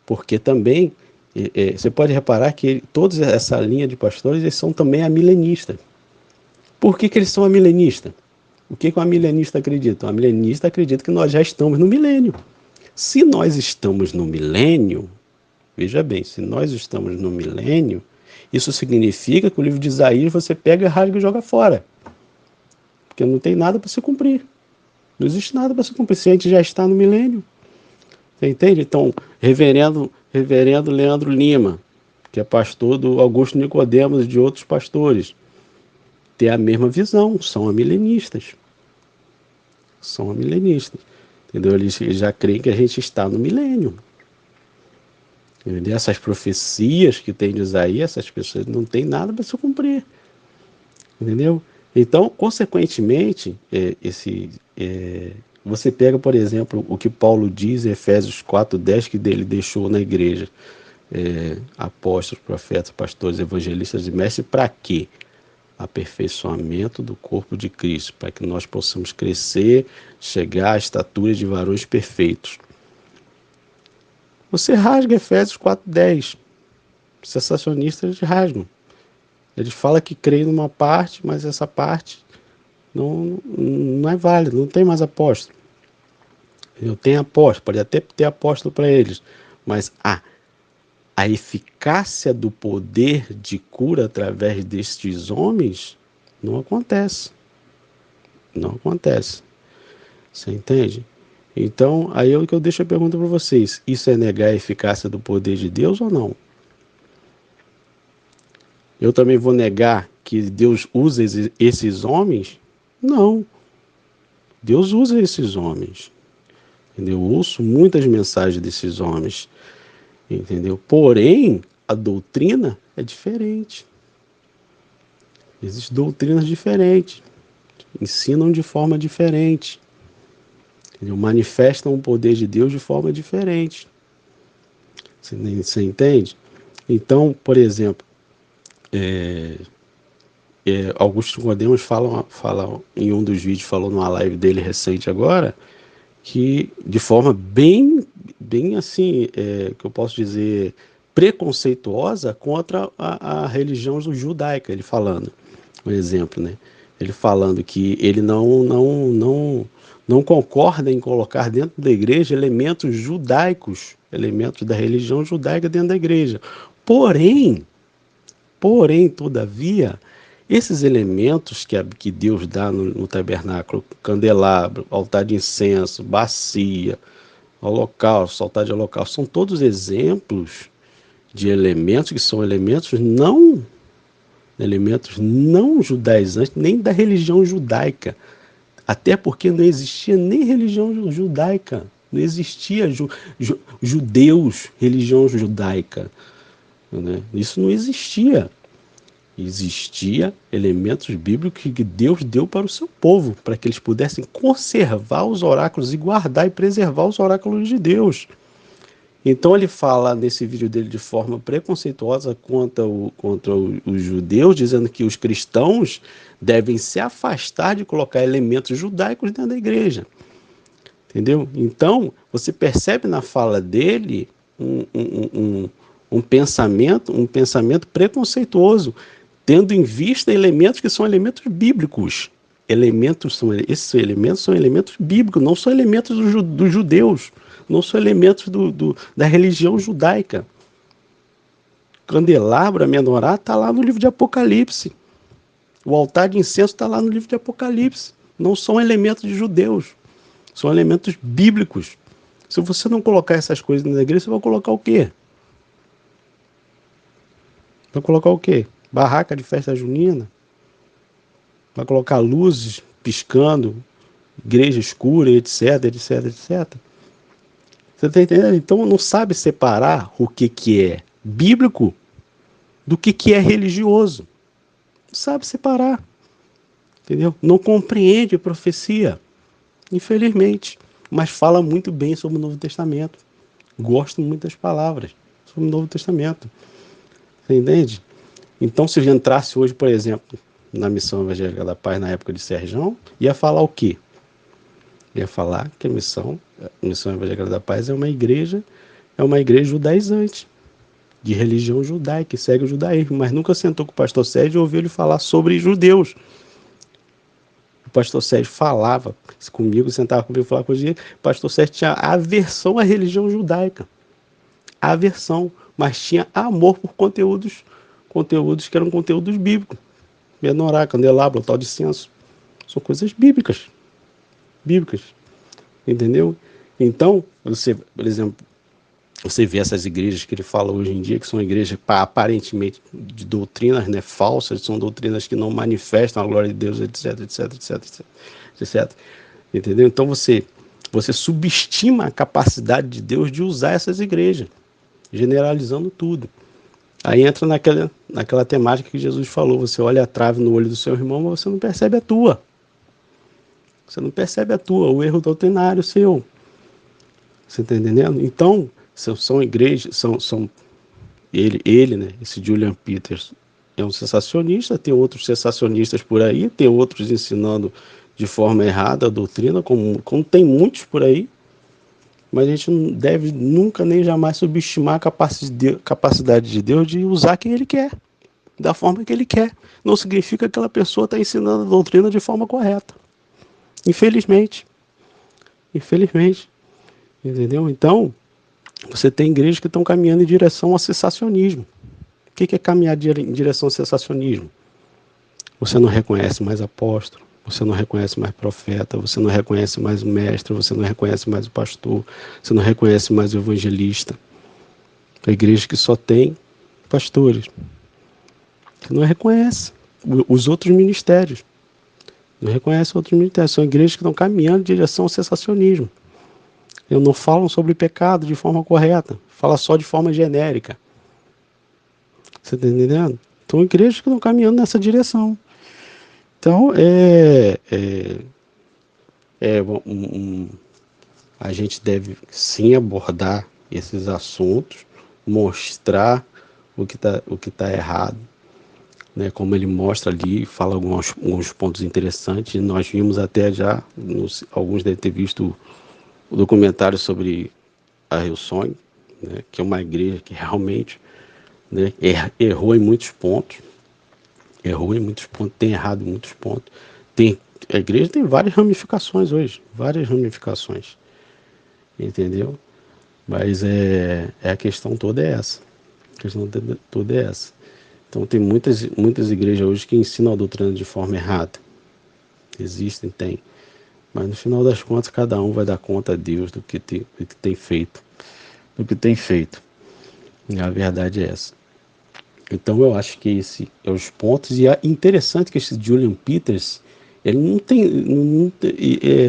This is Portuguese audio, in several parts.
Porque também, você pode reparar que toda essa linha de pastores, eles são também amilenistas. Por que eles são amilenistas? O que o amilenista acredita? O amilenista acredita que nós já estamos no milênio. Se nós estamos no milênio, veja bem, se nós estamos no milênio, isso significa que o livro de Isaías você pega, rasga e joga fora. Porque não tem nada para se cumprir. Não existe nada para se cumprir. Se a gente já está no milênio. Você entende? Então, reverendo Leandro Lima, que é pastor do Augusto Nicodemos e de outros pastores, tem a mesma visão, são amilenistas. São amilenistas. Entendeu? Eles já creem que a gente está no milênio. Entendeu? Essas profecias que tem de Isaías, essas pessoas não têm nada para se cumprir. Entendeu? Então, consequentemente, você pega, por exemplo, o que Paulo diz em Efésios 4:10, que dele deixou na igreja, apóstolos, profetas, pastores, evangelistas e mestres, para quê? Aperfeiçoamento do corpo de Cristo, para que nós possamos crescer, chegar à estatura de varões perfeitos. Você rasga Efésios 4:10. Os sensacionistas rasgam. Eles falam que creem numa parte, mas essa parte não é válida, não tem mais apóstolo. Eu tenho apóstolo, pode até ter apóstolo para eles, mas a eficácia do poder de cura através destes homens não acontece. Não acontece. Você entende? Então, aí é o que eu deixo a pergunta para vocês. Isso é negar a eficácia do poder de Deus ou não? Eu também vou negar que Deus usa esses homens? Não. Deus usa esses homens. Entendeu? Eu ouço muitas mensagens desses homens. Entendeu? Porém, a doutrina é diferente. Existem doutrinas diferentes. Ensinam de forma diferente. Entendeu? Manifestam o poder de Deus de forma diferente. Você entende? Então, por exemplo, Augusto Nicodemos fala em um dos vídeos, falou numa live dele recente agora, que de forma bem assim, que eu posso dizer, preconceituosa contra a religião judaica, ele falando, um exemplo, né? Ele falando que ele não concorda em colocar dentro da igreja elementos judaicos, elementos da religião judaica dentro da igreja. Porém, todavia, esses elementos que Deus dá no tabernáculo, candelabro, altar de incenso, bacia, holocausto, altar de holocausto, são todos exemplos de elementos que são elementos não judaizantes, nem da religião judaica. Até porque não existia nem religião judaica, não existia judeus, religião judaica. Né? Isso não existia. Existia elementos bíblicos que Deus deu para o seu povo, para que eles pudessem conservar os oráculos e guardar e preservar os oráculos de Deus. Então ele fala nesse vídeo dele de forma preconceituosa contra os judeus, dizendo que os cristãos devem se afastar de colocar elementos judaicos dentro da igreja. Entendeu? Então, você percebe na fala dele um pensamento preconceituoso, tendo em vista elementos que são elementos bíblicos. Esses elementos são elementos bíblicos, não são elementos dos judeus, não são elementos da religião judaica. Candelabro, a menorá, está lá no livro de Apocalipse. O altar de incenso está lá no livro de Apocalipse. Não são elementos de judeus, são elementos bíblicos. Se você não colocar essas coisas na igreja, você vai colocar o quê? Vai colocar o quê? Barraca de festa junina? Vai colocar luzes piscando, igreja escura, etc, etc, etc. Você está entendendo? Então não sabe separar o que é bíblico do que é religioso. Não sabe separar. Entendeu? Não compreende a profecia, infelizmente. Mas fala muito bem sobre o Novo Testamento. Gosto muito das palavras sobre o Novo Testamento. Você entende? Então, se eu entrasse hoje, por exemplo, na Missão Evangélica da Paz, na época de Serjão, ia falar o quê? Ia falar que a Missão Evangélica da Paz é uma igreja é uma igreja judaizante, de religião judaica, que segue o judaísmo, mas nunca sentou com o pastor Sérgio e ouviu ele falar sobre judeus. O pastor Sérgio falava comigo, sentava comigo e falava com ele. O pastor Sérgio tinha aversão à religião judaica. Aversão, mas tinha amor por conteúdos que eram conteúdos bíblicos. Menorá, candelabro, tal de censo. São coisas bíblicas. Bíblicas. Entendeu? Então, você, por exemplo, você vê essas igrejas que ele fala hoje em dia, que são igrejas aparentemente de doutrinas, né, falsas, são doutrinas que não manifestam a glória de Deus, etc, etc, etc, etc, etc. Entendeu? Então você subestima a capacidade de Deus de usar essas igrejas, generalizando tudo. Aí entra naquela temática que Jesus falou, você olha a trave no olho do seu irmão, mas você não percebe a tua. Você não percebe a tua, o erro doutrinário seu. Você está entendendo? Então, são igrejas, ele, né, esse Julian Peters é um sensacionista, tem outros sensacionistas por aí, tem outros ensinando de forma errada a doutrina, como tem muitos por aí, mas a gente não deve nunca nem jamais subestimar a capacidade de Deus de usar quem ele quer, da forma que ele quer. Não significa que aquela pessoa está ensinando a doutrina de forma correta. Infelizmente. Infelizmente. Entendeu? Então, você tem igrejas que estão caminhando em direção ao sensacionismo. O que é caminhar em direção ao sensacionismo? Você não reconhece mais apóstolo, você não reconhece mais profeta, você não reconhece mais o mestre, você não reconhece mais o pastor, você não reconhece mais o evangelista. A igreja que só tem pastores. Você não reconhece os outros ministérios. Não reconhece outros ministérios. São igrejas que estão caminhando em direção ao sensacionismo. Eles não falam sobre pecado de forma correta. Fala só de forma genérica. Você está entendendo? Então, igrejas que estão caminhando nessa direção. Então, a gente deve sim abordar esses assuntos, mostrar o que tá errado, né? Como ele mostra ali, fala alguns pontos interessantes. Nós vimos até já, alguns devem ter visto o documentário sobre a Hillsong, né? Que é uma igreja que realmente, né, errou em muitos pontos. Tem errado em muitos pontos. A igreja tem várias ramificações hoje, entendeu? Mas a questão toda é essa. Então tem muitas igrejas hoje que ensinam a doutrina de forma errada. Existem, tem. Mas no final das contas, cada um vai dar conta a Deus do que tem feito. E a verdade é essa. Então eu acho que esse é os pontos. E é interessante que esse Julian Peters, ele não tem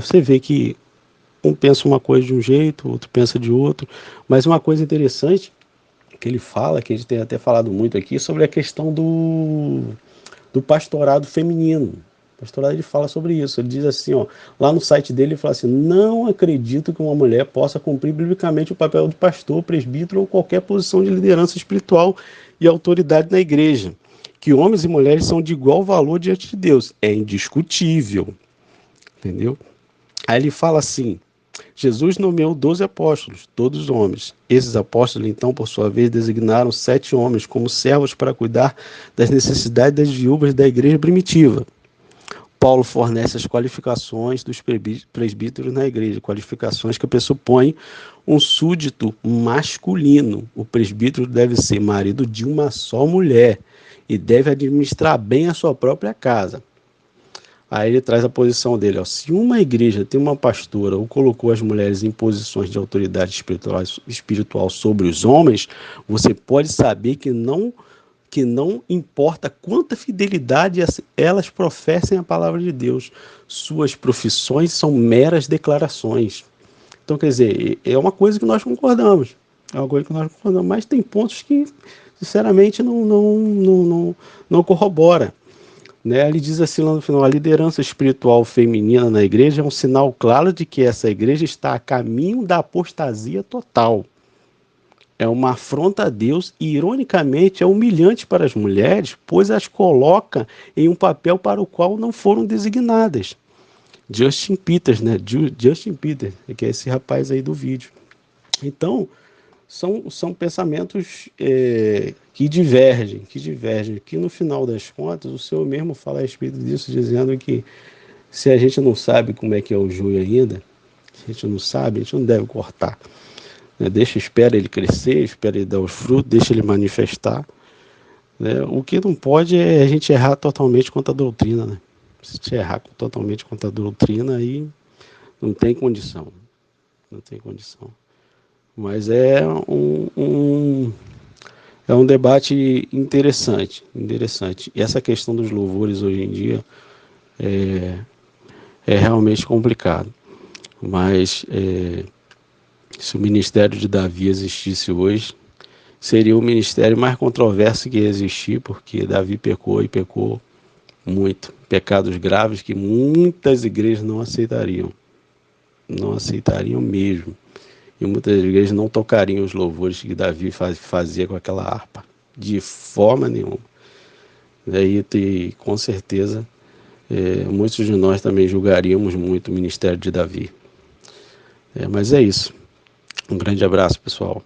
você vê que um pensa uma coisa de um jeito, o outro pensa de outro. Mas uma coisa interessante que ele fala, que a gente tem até falado muito aqui, sobre a questão do pastorado feminino. O pastorado, ele fala sobre isso. Ele diz assim, ó, lá no site dele, ele fala assim: não acredito que uma mulher possa cumprir biblicamente o papel de pastor, presbítero ou qualquer posição de liderança espiritual e autoridade na igreja. Que homens e mulheres são de igual valor diante de Deus. É indiscutível. Entendeu? Aí ele fala assim: Jesus nomeou 12 apóstolos, todos homens. Esses apóstolos, então, por sua vez, designaram 7 homens como servos para cuidar das necessidades das viúvas da igreja primitiva. Paulo fornece as qualificações dos presbíteros na igreja, qualificações que pressupõem um súdito masculino. O presbítero deve ser marido de uma só mulher e deve administrar bem a sua própria casa. Aí ele traz a posição dele, ó: se uma igreja tem uma pastora ou colocou as mulheres em posições de autoridade espiritual sobre os homens, você pode saber que não importa quanta fidelidade elas professem a palavra de Deus, suas profissões são meras declarações. Então, quer dizer, é uma coisa que nós concordamos, mas tem pontos que, sinceramente, não corrobora. Né? Ele diz assim lá no final: a liderança espiritual feminina na igreja é um sinal claro de que essa igreja está a caminho da apostasia total. É uma afronta a Deus e, ironicamente, é humilhante para as mulheres, pois as coloca em um papel para o qual não foram designadas. Justin Peters, que é esse rapaz aí do vídeo. Então, são pensamentos que divergem, que no final das contas o Senhor mesmo fala a respeito disso, dizendo que se a gente não sabe como é que é o joio ainda, se a gente não sabe, a gente não deve cortar. Né? Espera ele crescer, espera ele dar os frutos, deixa ele manifestar. Né? O que não pode é a gente errar totalmente contra a doutrina. Né? Se a gente errar totalmente contra a doutrina, aí não tem condição. Não tem condição. Mas é um debate interessante, interessante. E essa questão dos louvores hoje em dia é realmente complicado. Mas se o ministério de Davi existisse hoje, seria o ministério mais controverso que ia existir, porque Davi pecou e pecou muito. Pecados graves que muitas igrejas não aceitariam. Não aceitariam mesmo. E muitas igrejas não tocariam os louvores que Davi fazia com aquela harpa. De forma nenhuma. E com certeza, muitos de nós também julgaríamos muito o ministério de Davi. Mas é isso. Um grande abraço, pessoal.